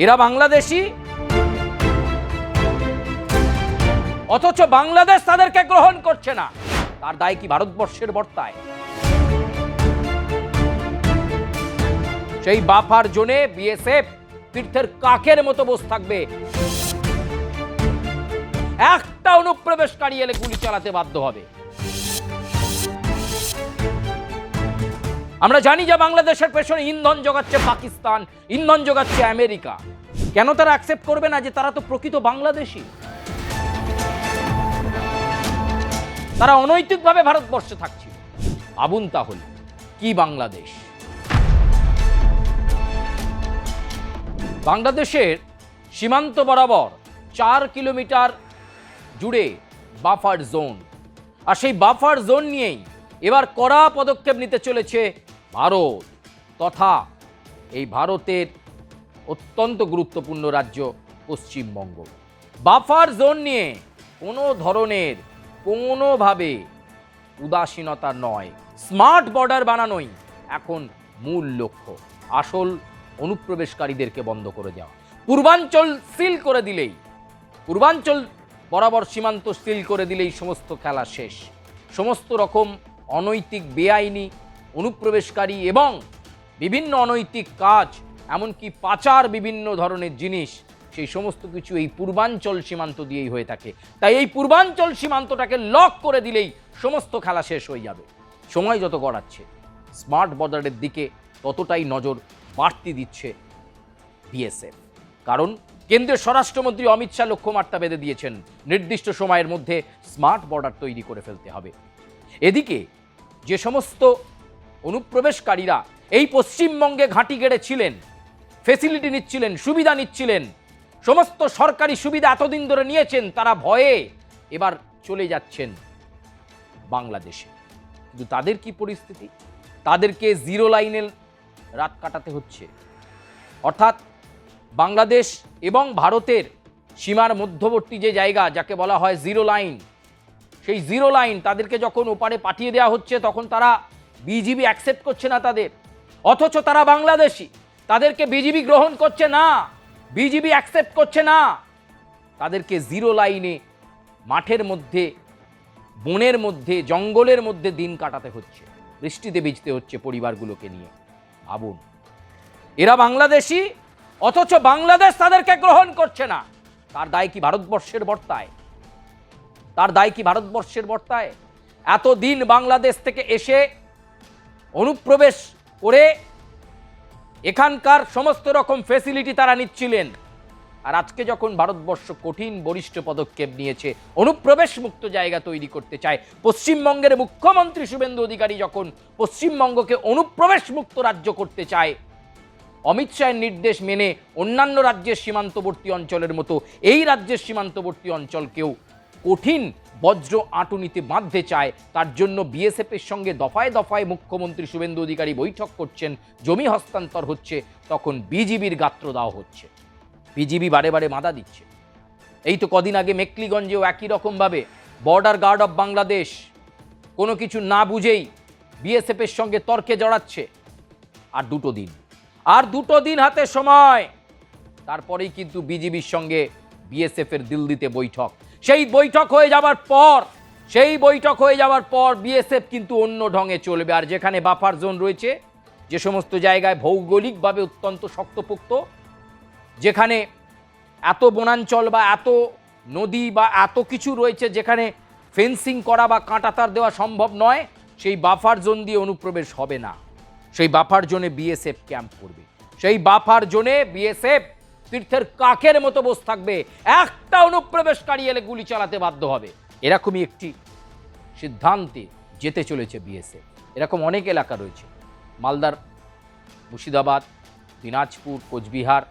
এরা বাংলাদেশি, অথচ বাংলাদেশ তাদেরকে গ্রহণ করছে না। তার দায় কি ভারতবর্ষের বর্তায়? সেই বাফার জোনে বিএসএফ তীর্থের কাকের মতো বসে থাকবে। একটা অনুপ্রবেশকারী এলে গুলি চালাতে বাধ্য হবে। আমরা জানি যে বাংলাদেশের পেছনে ইন্ধন যোগাচ্ছে পাকিস্তান, ইন্ধন যোগাচ্ছে আমেরিকা। কেন তারা অ্যাকসেপ্ট করবে না যে তারা তো প্রকৃত বাংলাদেশী? তারা অনৈতিকভাবে ভারতবর্ষে থাকছে। ভাবুন তাহলে কি বাংলাদেশ? বাংলাদেশের সীমান্ত বরাবর 4 কিলোমিটার জুড়ে বাফার জোন, আর সেই বাফার জোন নিয়েই এবার কড়া পদক্ষেপ নিতে চলেছে ভারত, তথা এই ভারতের অত্যন্ত গুরুত্বপূর্ণ রাজ্য পশ্চিমবঙ্গ। বাফার জোন নিয়ে কোনো ধরনের কোনোভাবে উদাসীনতা নয়, স্মার্ট বর্ডার বানানোই এখন মূল লক্ষ্য। আসল অনুপ্রবেশকারীদেরকে বন্ধ করে দেওয়া, পূর্বাঞ্চল সিল করে দিলেই, পূর্বাঞ্চল বরাবর সীমান্ত সিল করে দিলেই সমস্ত খেলা শেষ। সমস্ত রকম অনৈতিক, বেআইনি অনুপ্রবেশকারী এবং বিভিন্ন অনৈতিক কাজ, এমনকি পাচার, বিভিন্ন ধরনের জিনিস, সেই সমস্ত কিছু এই পূর্বাঞ্চল সীমান্ত দিয়েই হয়ে থাকে। তাই এই পূর্বাঞ্চল সীমান্তটাকে লক করে দিলেই সমস্ত খেলা শেষ হয়ে যাবে। সময় যত গড়াচ্ছে স্মার্ট বর্ডারের দিকে ততটাই নজর বাড়তি দিচ্ছে বিএসএফ। কারণ কেন্দ্রীয় স্বরাষ্ট্রমন্ত্রী অমিত শাহ লক্ষ্যমাত্রা বেঁধে দিয়েছেন, নির্দিষ্ট সময়ের মধ্যে স্মার্ট বর্ডার তৈরি করে ফেলতে হবে। এদিকে যে সমস্ত অনুপ্রবেশকারীরা এই পশ্চিমবঙ্গে ঘাঁটি গেড়েছিলেন, ফেসিলিটি নিচ্ছিলেন, সুবিধা নিচ্ছিলেন, সমস্ত সরকারি সুবিধা এতদিন ধরে নিয়েছেন, তারা ভয়ে এবার চলে যাচ্ছেন বাংলাদেশে। কিন্তু তাদের কি পরিস্থিতি? তাদেরকে জিরো লাইনের রাত কাটাতে হচ্ছে। অর্থাৎ বাংলাদেশ এবং ভারতের সীমার মধ্যবর্তী যে জায়গা, যাকে বলা হয় জিরো লাইন, সেই জিরো লাইন তাদেরকে যখন ওপারে পাঠিয়ে দেওয়া হচ্ছে, তখন তারা বিজিবি অ্যাকসেপ্ট করছে না তাদের, অথচ তারা বাংলাদেশি। তাদেরকে বিজিবি গ্রহণ করছে না, বিজিবি অ্যাকসেপ্ট করছে না। তাদেরকে জিরো লাইনে, মাঠের মধ্যে, বনের মধ্যে, জঙ্গলের মধ্যে দিন কাটাতে হচ্ছে, বৃষ্টিতে ভিজতে হচ্ছে পরিবারগুলোকে নিয়ে। ভাবুন, এরা বাংলাদেশি, অথচ বাংলাদেশ তাদেরকে গ্রহণ করছে না। তার দায় কি ভারতবর্ষের বর্তায়? তার দায় কি ভারতবর্ষের বর্তায়? এতদিন বাংলাদেশ থেকে এসে অনুপ্রবেশ করে এখানকার সমস্ত রকম ফেসিলিটি তারা নিচ্ছিলেন, আর আজকে যখন ভারতবর্ষ কঠিন বরিষ্ঠ পদক্ষেপ নিয়েছে, অনুপ্রবেশ মুক্ত জায়গা তৈরি করতে চায়, পশ্চিমবঙ্গের মুখ্যমন্ত্রী শুভেন্দু অধিকারী যখন পশ্চিমবঙ্গকে অনুপ্রবেশ মুক্ত রাজ্য করতে চায়, অমিত শাহের নির্দেশ মেনে অন্যান্য রাজ্যের সীমান্তবর্তী অঞ্চলের মতো এই রাজ্যের সীমান্তবর্তী অঞ্চলকেও কঠিন বজ্র আঁটুনিতে বাঁধতে চায়, তার জন্য বিএসএফের সঙ্গে দফায় দফায় মুখ্যমন্ত্রী শুভেন্দু অধিকারী বৈঠক করছেন, জমি হস্তান্তর হচ্ছে, তখন বিজিবির গাত্র দেওয়া হচ্ছে। বিজিবি বারে বারে বাধা দিচ্ছে। এই তো কদিন আগে মেকলিগঞ্জেও একই রকমভাবে বর্ডার গার্ড অফ বাংলাদেশ কোনো কিছু না বুঝেই বিএসএফের সঙ্গে তর্কে জড়াচ্ছে। আর দুটো দিন হাতে সময়, তারপরেই কিন্তু বিজিবির সঙ্গে বিএসএফের দিল্লিতে বৈঠক। সেই বৈঠক হয়ে যাওয়ার পর বিএসএফ কিন্তু অন্য ঢঙে চলবে। আর যেখানে বাফার জোন রয়েছে, যে সমস্ত জায়গায় ভৌগোলিকভাবে অত্যন্ত শক্তপোক্ত, যেখানে এত বনাঞ্চল বা এত নদী বা এত কিছু রয়েছে যেখানে ফেন্সিং করা বা কাঁটাতার দেওয়া সম্ভব নয়, সেই বাফার জোন দিয়ে অনুপ্রবেশ হবে না। সেই বাফার জোনে বিএসএফ ক্যাম্প করবে, সেই বাফার জোনে বিএসএফ তীর্থের কাকের মতো বসে থাকবে। একটা অনুপ্রবেশকারী এলে গুলি চালাতে বাধ্য হবে। এরকমই একটি সিদ্ধান্তে যেতে চলেছে বিএসএফ। এরকম অনেক এলাকা রয়েছে, মালদার, মুর্শিদাবাদ, দিনাজপুর, কোচবিহার,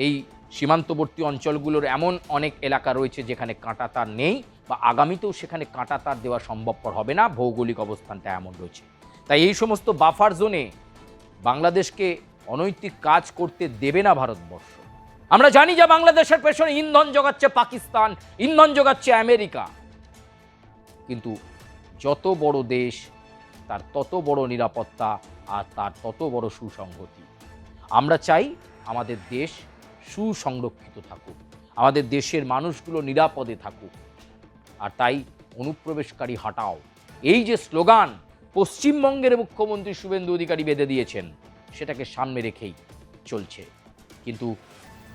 এই সীমান্তবর্তী অঞ্চলগুলোর এমন অনেক এলাকা রয়েছে যেখানে কাঁটাতার নেই, বা আগামীতেও সেখানে কাঁটাতার দেওয়া সম্ভবপর হবে না, ভৌগোলিক অবস্থানটা এমন রয়েছে। তাই এই সমস্ত বাফার জোনে বাংলাদেশকে অনৈতিক কাজ করতে দেবে না ভারতবর্ষ। আমরা জানি যে বাংলাদেশের পেছনে ইন্ধন যোগাচ্ছে পাকিস্তান, ইন্ধন যোগাচ্ছে আমেরিকা। কিন্তু যত বড় দেশ তার তত বড় নিরাপত্তা আর তার তত বড় সুসংহতি। আমরা চাই আমাদের দেশ সুসংরক্ষিত থাকুক, আমাদের দেশের মানুষগুলো নিরাপদে থাকুক। আর তাই অনুপ্রবেশকারী হাটাও, এই যে স্লোগান পশ্চিমবঙ্গের মুখ্যমন্ত্রী শুভেন্দু অধিকারী বেঁধে দিয়েছেন, সেটাকে সামনে রেখেই চলছে। কিন্তু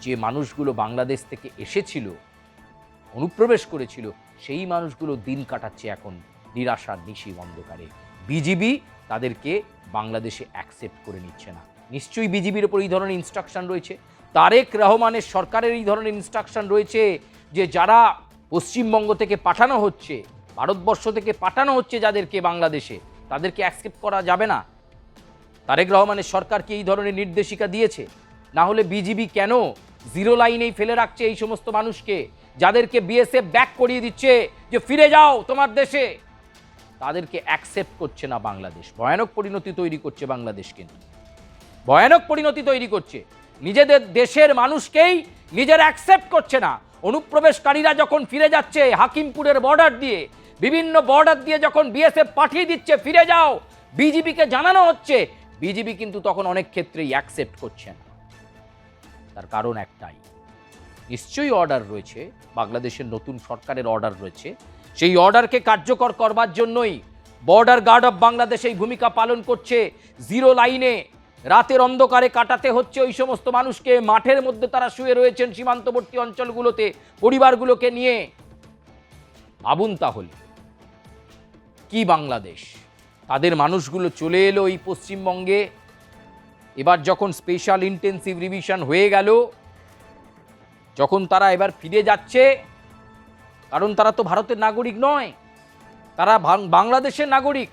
যে মানুষগুলো বাংলাদেশ থেকে এসেছিল, অনুপ্রবেশ করেছিল, সেই মানুষগুলো দিন কাটাচ্ছে এখন নিরাশার নিশি অন্ধকারে। বিজিবি তাদেরকে বাংলাদেশে অ্যাকসেপ্ট করে নিচ্ছে না। নিশ্চয়ই বিজিবির ওপর এই ধরনের ইনস্ট্রাকশন রয়েছে, তারেক রহমানের সরকারের এই ধরনের ইনস্ট্রাকশন রয়েছে যে যারা পশ্চিমবঙ্গ থেকে পাঠানো হচ্ছে, ভারতবর্ষ থেকে পাঠানো হচ্ছে যাদেরকে বাংলাদেশে, তাদেরকে অ্যাকসেপ্ট করা যাবে না। তারেক রহমানের সরকার কি এই ধরনের নির্দেশিকা দিয়েছে? না হলে বিজিবি কেন জিরো লাইনেই ফেলে রাখছে এই সমস্ত মানুষকে, যাদেরকে বিএসএফ ব্যাক করিয়ে দিচ্ছে যে ফিরে যাও তোমার দেশে? তাদেরকে অ্যাকসেপ্ট করছে না বাংলাদেশ। ভয়ানক পরিণতি তৈরি করছে বাংলাদেশ, কিন্তু ভয়ানক পরিণতি তৈরি করছে। নিজেদের দেশের মানুষকেই নিজের অ্যাকসেপ্ট করছে না। অনুপ্রবেশকারীরা যখন ফিরে যাচ্ছে হাকিমপুরের বর্ডার দিয়ে, বিভিন্ন বর্ডার দিয়ে যখন বিএসএফ পাঠিয়ে দিচ্ছে ফিরে যাও, বিজিবিকে জানানো হচ্ছে, বিজিবি কিন্তু তখন অনেক ক্ষেত্রেই অ্যাকসেপ্ট করছে না। তার কারণ একটাই, নিশ্চয়ই অর্ডার রয়েছে, বাংলাদেশের নতুন সরকারের অর্ডার রয়েছে। সেই অর্ডারকে কার্যকর করবার জন্যই বর্ডার গার্ড অফ বাংলাদেশ এই ভূমিকা পালন করছে। জিরো লাইনে রাতের অন্ধকারে কাটাতে হচ্ছে ওই সমস্ত মানুষকে। মাঠের মধ্যে তারা শুয়ে রয়েছেন সীমান্তবর্তী অঞ্চলগুলোতে পরিবারগুলোকে নিয়ে। ভাবুন তাহলে কি বাংলাদেশ? তাদের মানুষগুলো চলে এলো এই পশ্চিমবঙ্গে। এবার যখন স্পেশাল ইন্টেন্সিভ রিভিশন হয়ে গেল, যখন তারা এবার ফিরে যাচ্ছে, কারণ তারা তো ভারতের নাগরিক নয়, তারা বাংলাদেশের নাগরিক,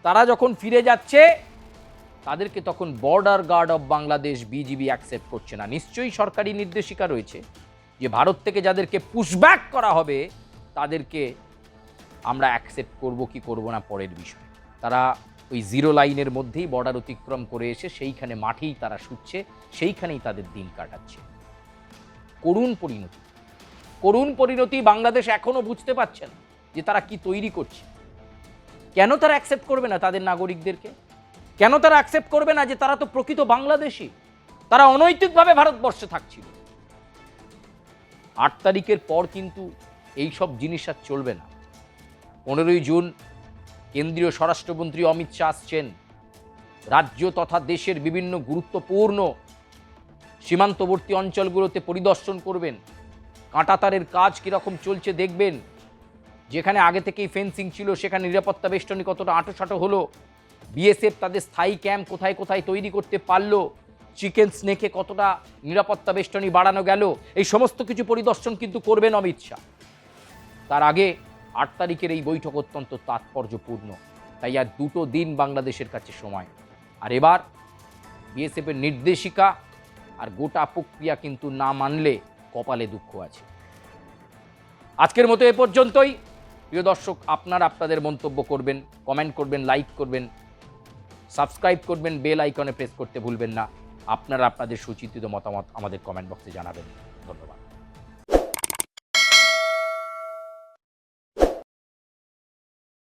তারা যখন ফিরে যাচ্ছে তাদেরকে তখন border guard of Bangladesh BGB accept করছে না। নিশ্চয়ই সরকারি নির্দেশিকা রয়েছে যে ভারত থেকে যাদেরকে পুশব্যাক করা হবে তাদেরকে আমরা অ্যাকসেপ্ট করব কি করব না পরের বিষয়। তারা ওই জিরো লাইনের মধ্যেই বর্ডার অতিক্রম করে এসে সেইখানে মাঠেই তারা শুচ্ছে, সেইখানেই তাদের দিন কাটাচ্ছে। করুণ পরিণতি, করুণ পরিণতি। বাংলাদেশ এখনো বুঝতে পারছে না যে তারা কি তৈরি করছে। কেন তারা অ্যাকসেপ্ট করবে না তাদের নাগরিকদেরকে? কেন তারা অ্যাকসেপ্ট করবে না যে তারা তো প্রকৃত বাংলাদেশী, তারা অনৈতিকভাবে ভারতবর্ষে থাকছিল? 8 তারিখের পর কিন্তু এই সব জিনিস আর চলবে না। 15ই জুন কেন্দ্রীয় স্বরাষ্ট্রমন্ত্রী অমিত শাহ আসছেন, রাজ্য তথা দেশের বিভিন্ন গুরুত্বপূর্ণ সীমান্তবর্তী অঞ্চলগুলোতে পরিদর্শন করবেন। কাঁটাতারের কাজ কীরকম চলছে দেখবেন। যেখানে আগে থেকেই ফেন্সিং ছিল সেখানে নিরাপত্তা বেষ্টনী কতটা আঁটোসাঁটো হলো, বিএসএফ তাদের স্থায়ী ক্যাম্প কোথায় কোথায় তৈরি করতে পারলো, চিকেন স্নেকে কতটা নিরাপত্তা বেষ্টনী বাড়ানো গেল, এই সমস্ত কিছু পরিদর্শন কিন্তু করবেন অমিত শাহ। তার আগে 8 তারিখের এই বৈঠক অত্যন্ত তাৎপর্যপূর্ণ, তাই আর 2 দিন বাংলাদেশের কাছে সময়। আর এবার বিএসএফের নির্দেশিকা আর গোটা প্রক্রিয়া কিন্তু না মানলে কপালে দুঃখ আছে। আজকের মতো এ পর্যন্তই। প্রিয় দর্শক, আপনাদের মন্তব্য করবেন, কমেন্ট করবেন, লাইক করবেন, সাবস্ক্রাইব করবেন, বেল আইকনে প্রেস করতে ভুলবেন না। আপনাদের সুচিন্তিত মতামত আমাদের কমেন্ট বক্সে জানাবেন। ধন্যবাদ।